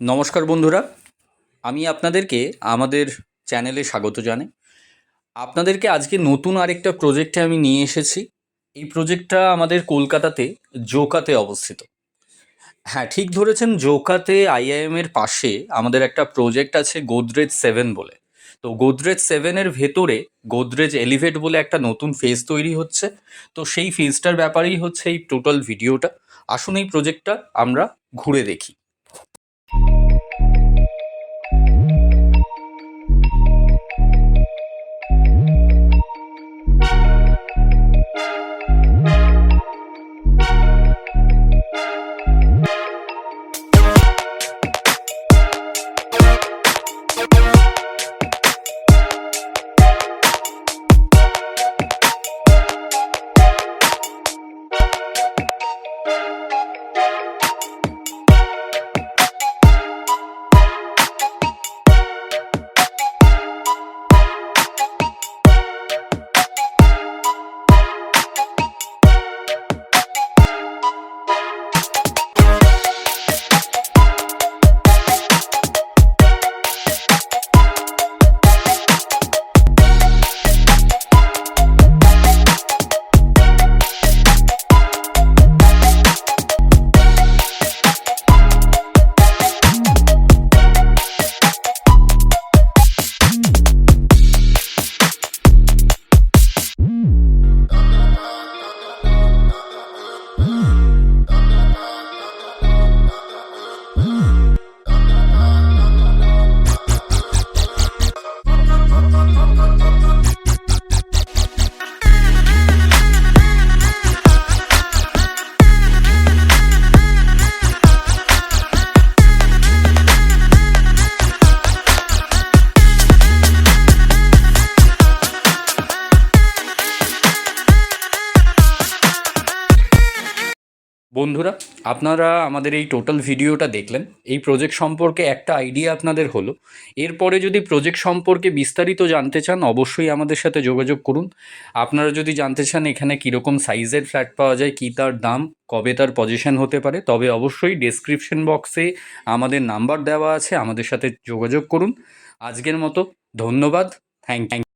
নমস্কার বন্ধুরা, আমি আপনাদেরকে আমাদের চ্যানেলে স্বাগত জানাই। আপনাদেরকে আজকে নতুন আরেকটা প্রজেক্টে আমি নিয়ে এসেছি। এই প্রজেক্টটা আমাদের কলকাতাতে জোকাতে অবস্থিত। হ্যাঁ, ঠিক ধরেছেন, জোকাতে আইআইএমের পাশে আমাদের একটা প্রজেক্ট আছে গোদরেজ 7 বলে। তো গোদরেজ 7-এর ভেতরে গোদরেজ এলিভেট বলে একটা নতুন ফেজ তৈরি হচ্ছে। তো সেই ফেজটার ব্যাপারেই হচ্ছে এই টোটাল ভিডিওটা। আসুন এই প্রজেক্টটা আমরা ঘুরে দেখি। বন্ধুরা, আপনারা আমাদের এই টোটাল ভিডিওটা দেখলেন। এই প্রজেক্ট সম্পর্কে একটা আইডিয়া আপনাদের হলো। এরপরে যদি প্রজেক্ট সম্পর্কে বিস্তারিত জানতে চান, অবশ্যই আমাদের সাথে যোগাযোগ করুন। আপনারা যদি জানতে চান এখানে কীরকম সাইজের ফ্ল্যাট পাওয়া যায়, কী তার দাম, কবে তার পজিশন হতে পারে, তবে অবশ্যই ডেসক্রিপশন বক্সে আমাদের নাম্বার দেওয়া আছে, আমাদের সাথে যোগাযোগ করুন। আজকের মতো ধন্যবাদ। Thank you.